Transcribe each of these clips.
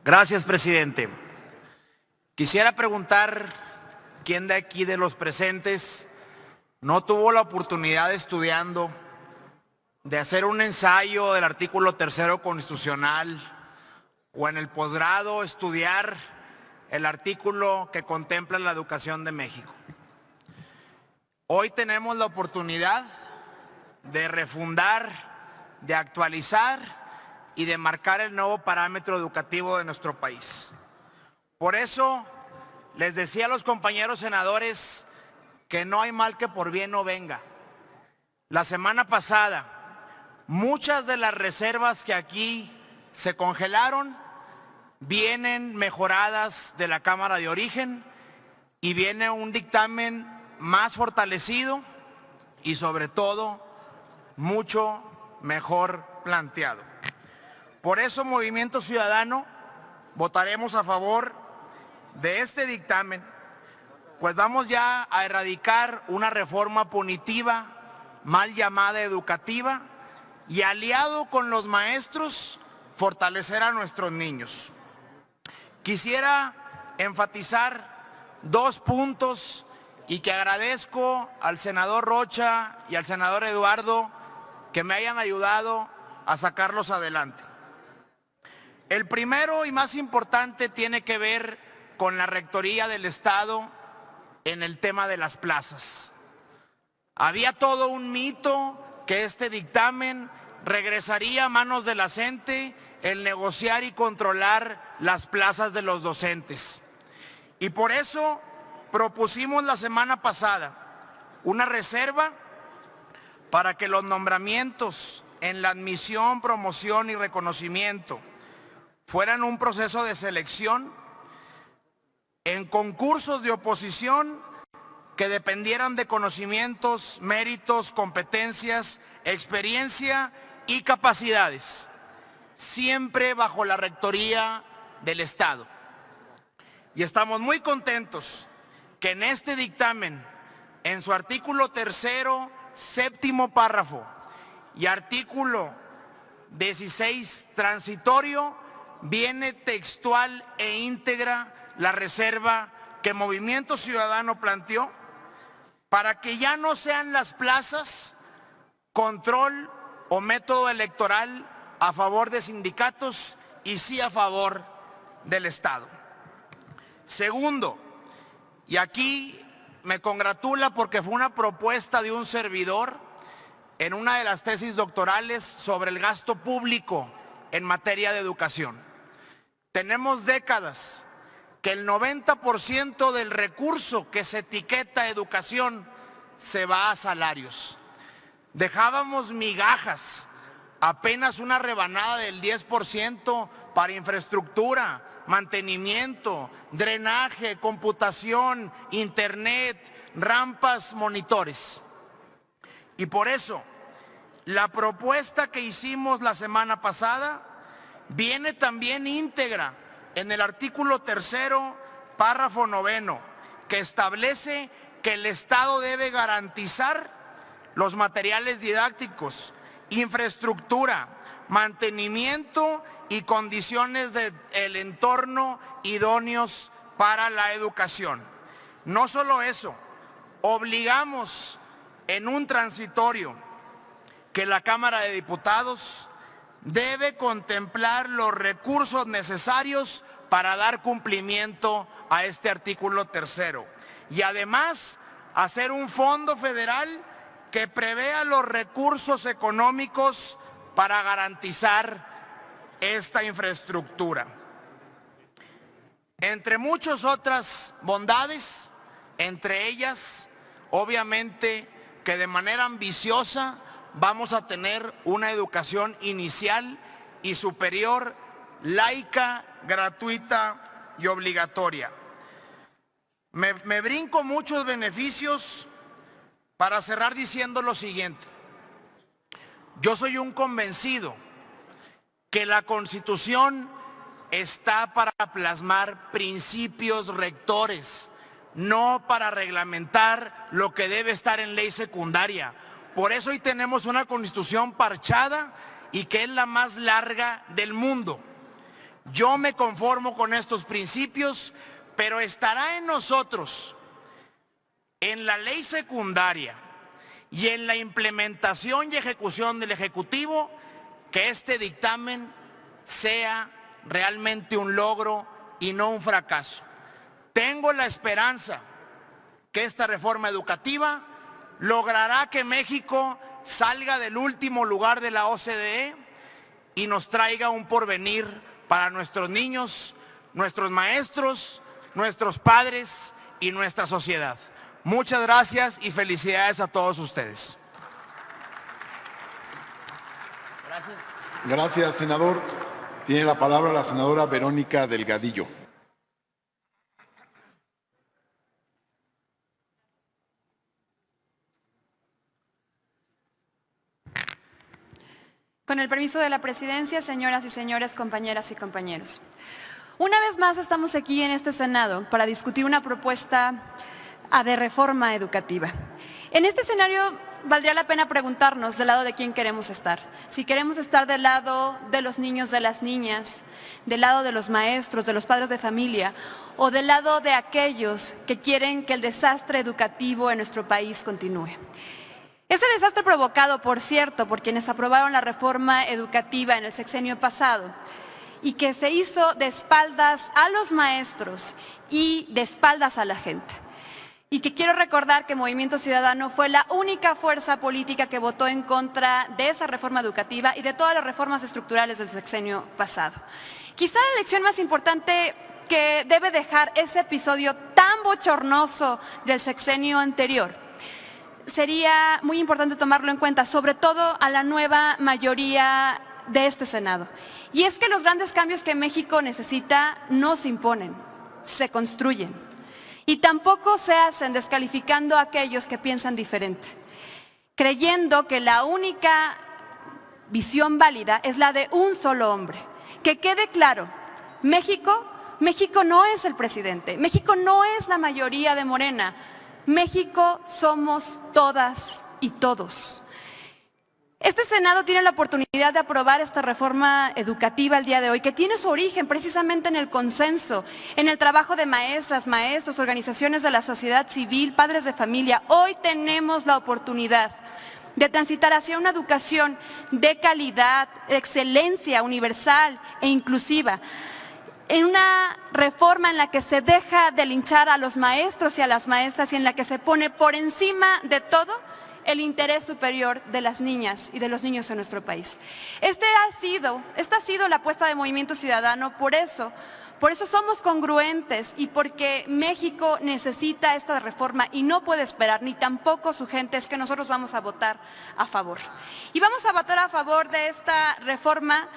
Gracias, presidente. Quisiera preguntar quién de aquí de los presentes no tuvo la oportunidad estudiando de hacer un ensayo del artículo 3º constitucional o en el posgrado estudiar el artículo que contempla la educación de México. Hoy tenemos la oportunidad de refundar, de actualizar y de marcar el nuevo parámetro educativo de nuestro país. Por eso les decía a los compañeros senadores que no hay mal que por bien no venga. La semana pasada, muchas de las reservas que aquí se congelaron vienen mejoradas de la Cámara de Origen y viene un dictamen más fortalecido y sobre todo mucho mejor planteado. Por eso, Movimiento Ciudadano, votaremos a favor de este dictamen, pues vamos ya a erradicar una reforma punitiva, mal llamada educativa, y aliado con los maestros, fortalecer a nuestros niños. Quisiera enfatizar dos puntos y que agradezco al senador Rocha y al senador Eduardo que me hayan ayudado a sacarlos adelante. El primero y más importante tiene que ver con la Rectoría del Estado en el tema de las plazas. Había todo un mito que este dictamen regresaría a manos de la CENTE el negociar y controlar las plazas de los docentes. Y por eso propusimos la semana pasada una reserva para que los nombramientos en la admisión, promoción y reconocimiento fueran un proceso de selección en concursos de oposición que dependieran de conocimientos, méritos, competencias, experiencia y capacidades, siempre bajo la rectoría del Estado. Y estamos muy contentos que en este dictamen, en su artículo 3º, 7º párrafo y artículo 16 transitorio, viene textual e íntegra la reserva que Movimiento Ciudadano planteó para que ya no sean las plazas control o método electoral a favor de sindicatos y sí a favor del Estado. Segundo, y aquí me congratula porque fue una propuesta de un servidor en una de las tesis doctorales sobre el gasto público en materia de educación. Tenemos décadas que el 90% del recurso que se etiqueta educación se va a salarios. Dejábamos migajas, apenas una rebanada del 10% para infraestructura, mantenimiento, drenaje, computación, internet, rampas, monitores. Y por eso, la propuesta que hicimos la semana pasada viene también íntegra en el artículo 3º, párrafo 9º, que establece que el Estado debe garantizar los materiales didácticos, infraestructura, mantenimiento y condiciones del entorno idóneos para la educación. No solo eso, obligamos en un transitorio que la Cámara de Diputados debe contemplar los recursos necesarios para dar cumplimiento a este artículo 3º y además hacer un fondo federal que prevea los recursos económicos para garantizar esta infraestructura. Entre muchas otras bondades, entre ellas, obviamente que de manera ambiciosa vamos a tener una educación inicial y superior, laica, gratuita y obligatoria. Me brinco muchos beneficios para cerrar diciendo lo siguiente. Yo soy un convencido que la Constitución está para plasmar principios rectores, no para reglamentar lo que debe estar en ley secundaria. Por eso hoy tenemos una Constitución parchada y que es la más larga del mundo. Yo me conformo con estos principios, pero estará en nosotros, en la ley secundaria y en la implementación y ejecución del Ejecutivo, que este dictamen sea realmente un logro y no un fracaso. Tengo la esperanza que esta reforma educativa logrará que México salga del último lugar de la OCDE y nos traiga un porvenir para nuestros niños, nuestros maestros, nuestros padres y nuestra sociedad. Muchas gracias y felicidades a todos ustedes. Gracias. Gracias, senador. Tiene la palabra la senadora Verónica Delgadillo. Con el permiso de la presidencia, señoras y señores, compañeras y compañeros. Una vez más estamos aquí en este Senado para discutir una propuesta de reforma educativa. En este escenario valdría la pena preguntarnos del lado de quién queremos estar. Si queremos estar del lado de los niños, de las niñas, del lado de los maestros, de los padres de familia, o del lado de aquellos que quieren que el desastre educativo en nuestro país continúe. Ese desastre provocado, por cierto, por quienes aprobaron la reforma educativa en el sexenio pasado y que se hizo de espaldas a los maestros y de espaldas a la gente. Y que quiero recordar que Movimiento Ciudadano fue la única fuerza política que votó en contra de esa reforma educativa y de todas las reformas estructurales del sexenio pasado. Quizá la lección más importante que debe dejar ese episodio tan bochornoso del sexenio anterior sería muy importante tomarlo en cuenta, sobre todo a la nueva mayoría de este Senado. Y es que los grandes cambios que México necesita no se imponen, se construyen. Y tampoco se hacen descalificando a aquellos que piensan diferente, creyendo que la única visión válida es la de un solo hombre. Que quede claro, México no es el presidente, México no es la mayoría de Morena, México somos todas y todos. Este Senado tiene la oportunidad de aprobar esta reforma educativa el día de hoy, que tiene su origen precisamente en el consenso, en el trabajo de maestras, maestros, organizaciones de la sociedad civil, padres de familia. Hoy tenemos la oportunidad de transitar hacia una educación de calidad, de excelencia universal e inclusiva, en una reforma en la que se deja de linchar a los maestros y a las maestras y en la que se pone por encima de todo el interés superior de las niñas y de los niños en nuestro país. Esta ha sido la apuesta de Movimiento Ciudadano, por eso somos congruentes y porque México necesita esta reforma y no puede esperar, ni tampoco su gente, es que nosotros vamos a votar a favor. Y vamos a votar a favor de esta reforma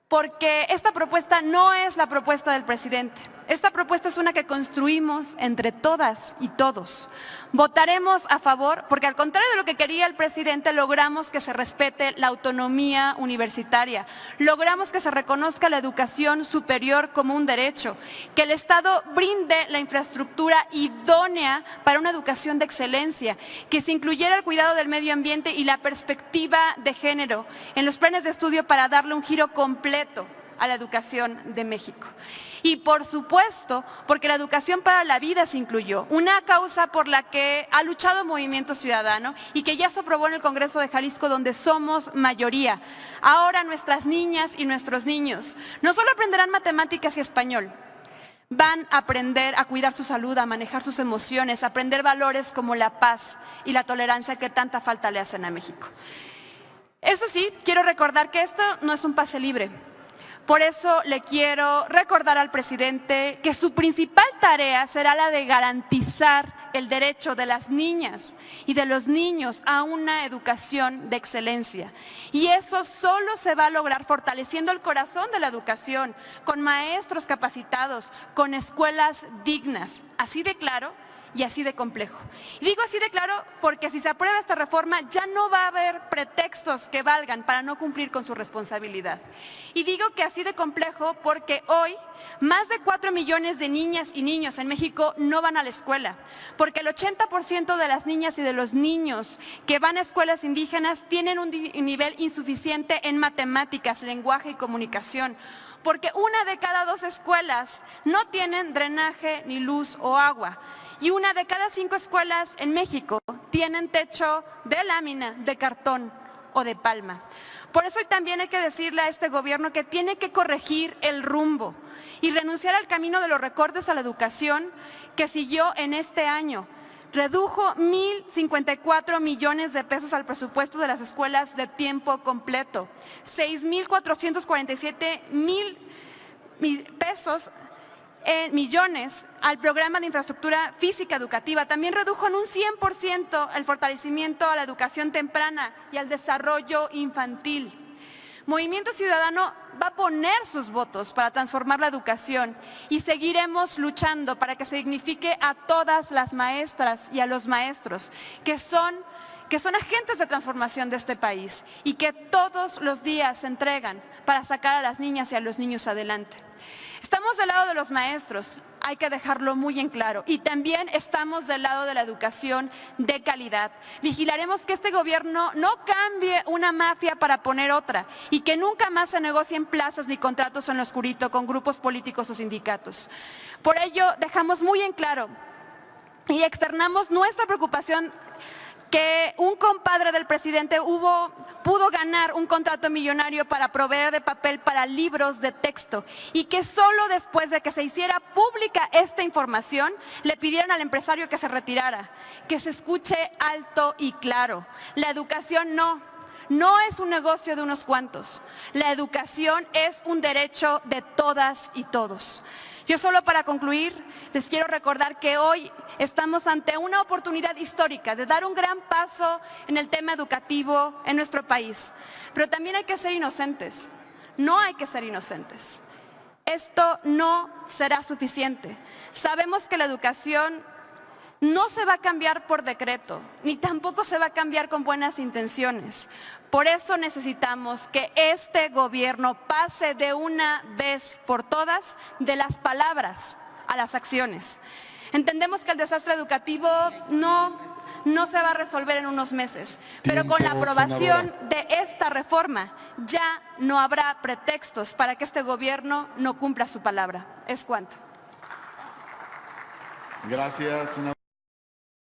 porque esta propuesta no es la propuesta del presidente. Esta propuesta es una que construimos entre todas y todos. Votaremos a favor porque, al contrario de lo que quería el presidente, logramos que se respete la autonomía universitaria, logramos que se reconozca la educación superior como un derecho, que el Estado brinde la infraestructura idónea para una educación de excelencia, que se incluyera el cuidado del medio ambiente y la perspectiva de género en los planes de estudio para darle un giro completo a la educación de México. Y por supuesto, porque la educación para la vida se incluyó, una causa por la que ha luchado Movimiento Ciudadano y que ya se aprobó en el Congreso de Jalisco, donde somos mayoría. Ahora nuestras niñas y nuestros niños no solo aprenderán matemáticas y español, van a aprender a cuidar su salud, a manejar sus emociones, a aprender valores como la paz y la tolerancia que tanta falta le hacen a México. Eso sí, quiero recordar que esto no es un pase libre. Por eso le quiero recordar al presidente que su principal tarea será la de garantizar el derecho de las niñas y de los niños a una educación de excelencia. Y eso solo se va a lograr fortaleciendo el corazón de la educación, con maestros capacitados, con escuelas dignas. Así de claro y así de complejo. Y digo así de claro porque si se aprueba esta reforma ya no va a haber pretextos que valgan para no cumplir con su responsabilidad. Y digo que así de complejo porque hoy más de 4 millones de niñas y niños en México no van a la escuela, porque el 80% de las niñas y de los niños que van a escuelas indígenas tienen un nivel insuficiente en matemáticas, lenguaje y comunicación, porque 1 de cada 2 escuelas no tienen drenaje, ni luz o agua. Y 1 de cada 5 escuelas en México tienen techo de lámina, de cartón o de palma. Por eso también hay que decirle a este gobierno que tiene que corregir el rumbo y renunciar al camino de los recortes a la educación que siguió en este año. Redujo 1,054 millones de pesos al presupuesto de las escuelas de tiempo completo, 6,447 millones al programa de infraestructura física educativa. También redujo en un 100% el fortalecimiento a la educación temprana y al desarrollo infantil. Movimiento Ciudadano va a poner sus votos para transformar la educación y seguiremos luchando para que se dignifique a todas las maestras y a los maestros que son agentes de transformación de este país y que todos los días se entregan para sacar a las niñas y a los niños adelante. Estamos del lado de los maestros, hay que dejarlo muy en claro, y también estamos del lado de la educación de calidad. Vigilaremos que este gobierno no cambie una mafia para poner otra y que nunca más se negocien plazas ni contratos en lo oscurito con grupos políticos o sindicatos. Por ello, dejamos muy en claro y externamos nuestra preocupación que un compadre del presidente pudo ganar un contrato millonario para proveer de papel para libros de texto y que solo después de que se hiciera pública esta información le pidieron al empresario que se retirara, que se escuche alto y claro. La educación no es un negocio de unos cuantos. La educación es un derecho de todas y todos. Yo solo para concluir les quiero recordar que hoy estamos ante una oportunidad histórica de dar un gran paso en el tema educativo en nuestro país. Pero también hay que ser inocentes. No hay que ser inocentes. Esto no será suficiente. Sabemos que la educación no se va a cambiar por decreto, ni tampoco se va a cambiar con buenas intenciones. Por eso necesitamos que este gobierno pase de una vez por todas de las palabras a las acciones. Entendemos que el desastre educativo no se va a resolver en unos meses, pero con la aprobación de esta reforma ya no habrá pretextos para que este gobierno no cumpla su palabra. Es cuanto. Gracias, senadora.